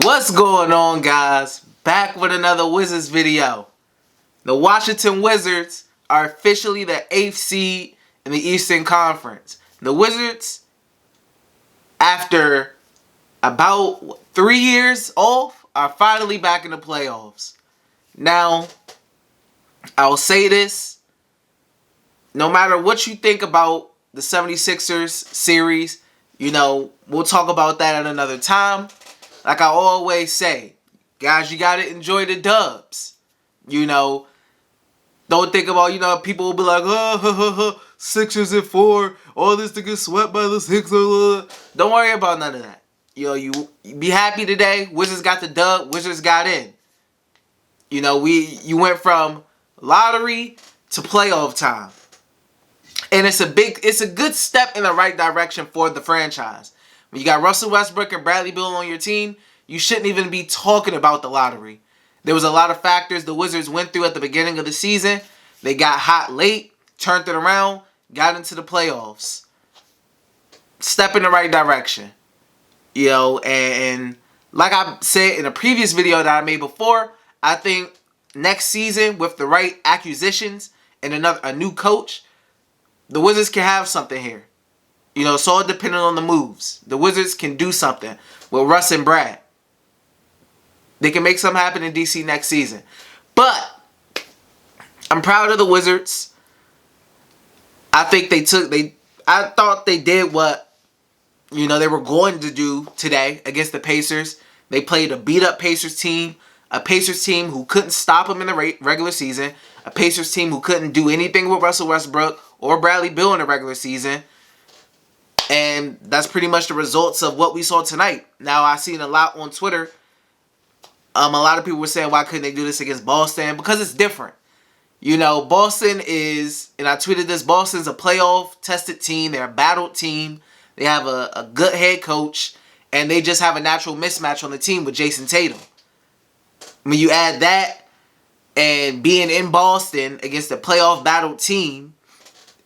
What's going on, guys? Back with another Wizards video. The Washington Wizards are officially the 8th seed in the Eastern Conference. The Wizards, after about 3 years off, are finally back in the playoffs. Now, I'll say this. No matter what you think about the 76ers series, we'll talk about that at another time. Like I always say, guys, you got to enjoy the dubs. Don't think about, people will be like, Sixers at 4, all this to get swept by the Sixers. Don't worry about none of that. You be happy today. Wizards got the dub. Wizards got in. You went from lottery to playoff time. And it's a good step in the right direction for the franchise. When you got Russell Westbrook and Bradley Beal on your team, you shouldn't even be talking about the lottery. There was a lot of factors the Wizards went through at the beginning of the season. They got hot late, turned it around, got into the playoffs. Step in the right direction. And like I said in a previous video that I made before, I think next season with the right acquisitions and a new coach, the Wizards can have something here. It's all dependent on the moves. The Wizards can do something with Russ and Brad. They can make something happen in DC next season. But I'm proud of the Wizards. I thought they did what they were going to do today against the Pacers. They played a beat up Pacers team, a Pacers team who couldn't stop them in the regular season, a Pacers team who couldn't do anything with Russell Westbrook or Bradley Beal in the regular season. And that's pretty much the results of what we saw tonight. Now, I've seen a lot on Twitter. A lot of people were saying, why couldn't they do this against Boston? Because it's different. Boston is, and I tweeted this, Boston's a playoff-tested team. They're a battled team. They have a good head coach. And they just have a natural mismatch on the team with Jason Tatum. When you add that and being in Boston against a playoff-battled team,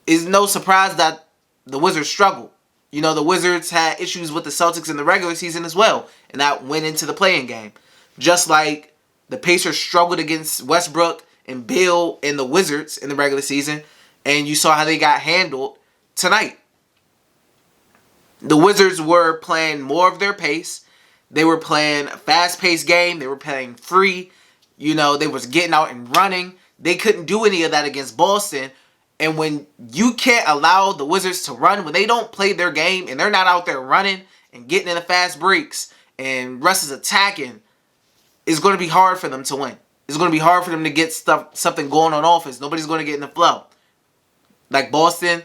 it's no surprise that the Wizards struggled. The Wizards had issues with the Celtics in the regular season as well. And that went into the play-in game. Just like the Pacers struggled against Westbrook and Beal and the Wizards in the regular season. And you saw how they got handled tonight. The Wizards were playing more of their pace. They were playing a fast-paced game. They were playing free. They was getting out and running. They couldn't do any of that against Boston. And when you can't allow the Wizards to run, when they don't play their game and they're not out there running and getting in the fast breaks and Russ is attacking, it's going to be hard for them to win. It's going to be hard for them to get something going on offense. Nobody's going to get in the flow. Like Boston,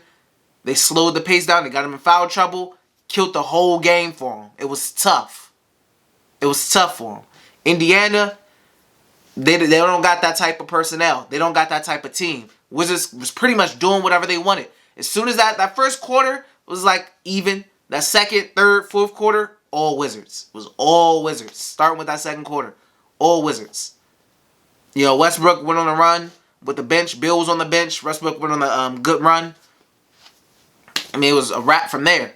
they slowed the pace down. They got them in foul trouble, killed the whole game for them. It was tough. It was tough for them. Indiana, they don't got that type of personnel. They don't got that type of team. Wizards was pretty much doing whatever they wanted. As soon as that first quarter was like even, that second, third, fourth quarter, all Wizards. It was all Wizards. Starting with that second quarter. All Wizards. Westbrook went on a run with the bench. Bill was on the bench. Westbrook went on a good run. I mean, it was a wrap from there.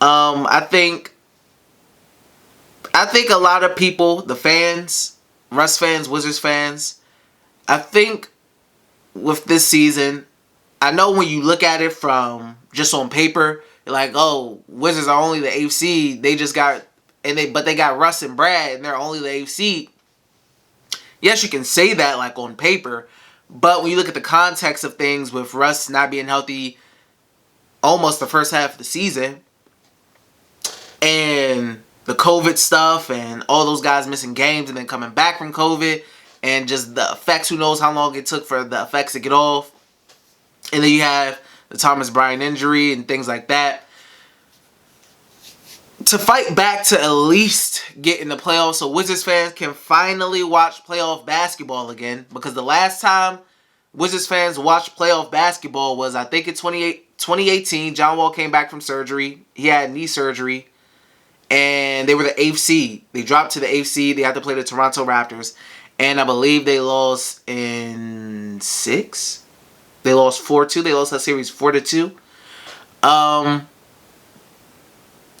I think a lot of people, the fans, Russ fans, Wizards fans, I think with this season, I know when you look at it from just on paper, you're like, oh, Wizards are only the 8th seed. But they got Russ and Brad, and they're only the 8th seed. Yes, you can say that like on paper, but when you look at the context of things with Russ not being healthy almost the first half of the season, and the COVID stuff and all those guys missing games and then coming back from COVID and just the effects, who knows how long it took for the effects to get off. And then you have the Thomas Bryant injury and things like that. To fight back to at least get in the playoffs so Wizards fans can finally watch playoff basketball again. Because the last time Wizards fans watched playoff basketball was, I think, in 2018. John Wall came back from surgery. He had knee surgery. And they were the 8th seed. They dropped to the 8th seed. They had to play the Toronto Raptors. And I believe they lost in 6. They lost 4-2. They lost that series 4-2.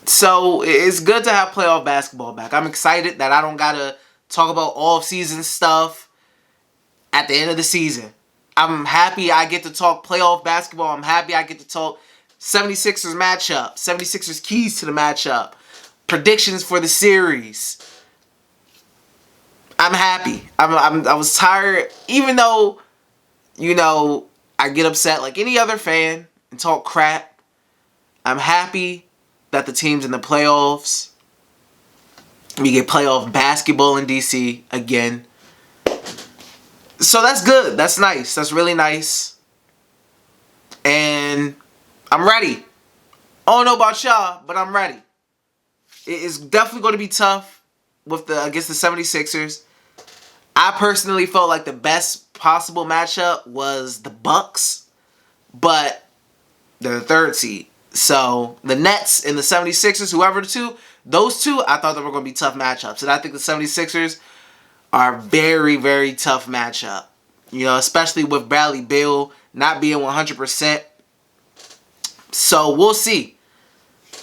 So it's good to have playoff basketball back. I'm excited that I don't gotta talk about off-season stuff at the end of the season. I'm happy I get to talk playoff basketball. I'm happy I get to talk 76ers matchup, 76ers keys to the matchup, predictions for the series. I'm happy. I was tired, even though, I get upset like any other fan and talk crap. I'm happy that the team's in the playoffs. We get playoff basketball in DC again. So that's good. That's nice. That's really nice. And I'm ready. I don't know about y'all, but I'm ready. It's definitely going to be tough against the 76ers. I personally felt like the best possible matchup was the Bucks, but they're the third seed. So the Nets and the 76ers, whoever the two, those two, I thought they were going to be tough matchups. And I think the 76ers are a very, very tough matchup. Especially with Bradley Beal not being 100%. So we'll see.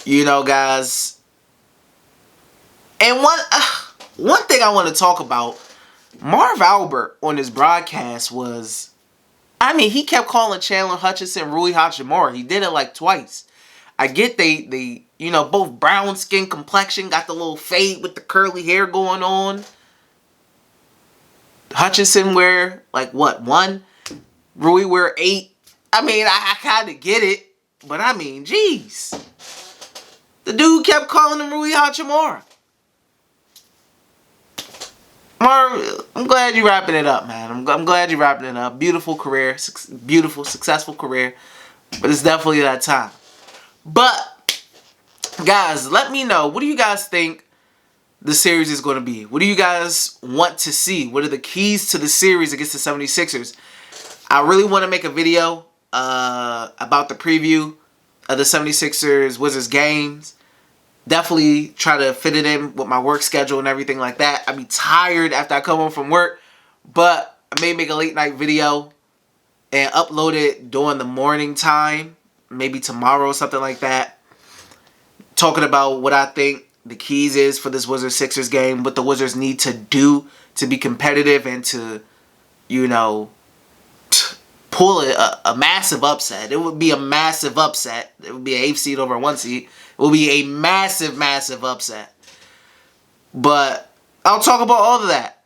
Guys. And one thing I want to talk about, Marv Albert on his broadcast was, he kept calling Chandler Hutchison Rui Hachimura. He did it like twice. I get they both brown skin complexion, got the little fade with the curly hair going on. Hutchison wear, like, what, 1? Rui wear 8. I kind of get it. But, jeez. The dude kept calling him Rui Hachimura. Marv, I'm glad you're wrapping it up, man. I'm glad you're wrapping it up. Beautiful career. Beautiful, successful career. But it's definitely that time. But, guys, let me know. What do you guys think the series is going to be? What do you guys want to see? What are the keys to the series against the 76ers? I really want to make a video about the preview of the 76ers Wizards games. Definitely try to fit it in with my work schedule and everything like that. I'd be tired after I come home from work, but I may make a late night video and upload it during the morning time, maybe tomorrow or something like that, talking about what I think the keys is for this Wizards-Sixers game, what the Wizards need to do to be competitive and to, pull a massive upset. It would be a massive upset. It would be an 8th seed over a 1 seed. It would be a massive, massive upset. But I'll talk about all of that.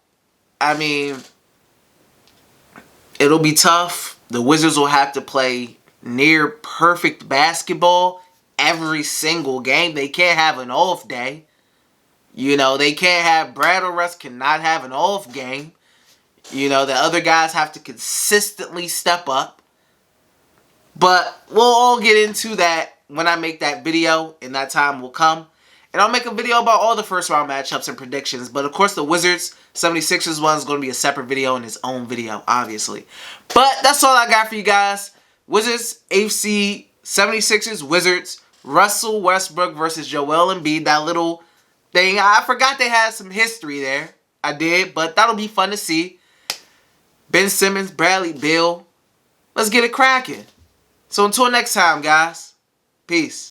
It'll be tough. The Wizards will have to play near perfect basketball every single game. They can't have an off day. They can't have, Brad or Russ cannot have an off game. The other guys have to consistently step up. But we'll all get into that when I make that video, and that time will come. And I'll make a video about all the first round matchups and predictions. But of course the Wizards 76ers one is going to be a separate video in its own video, obviously. But that's all I got for you guys. Wizards, AFC, 76ers, Wizards, Russell Westbrook versus Joel Embiid. That little thing, I forgot they had some history there. I did, but that'll be fun to see. Ben Simmons, Bradley Beal. Let's get it cracking. So until next time, guys. Peace.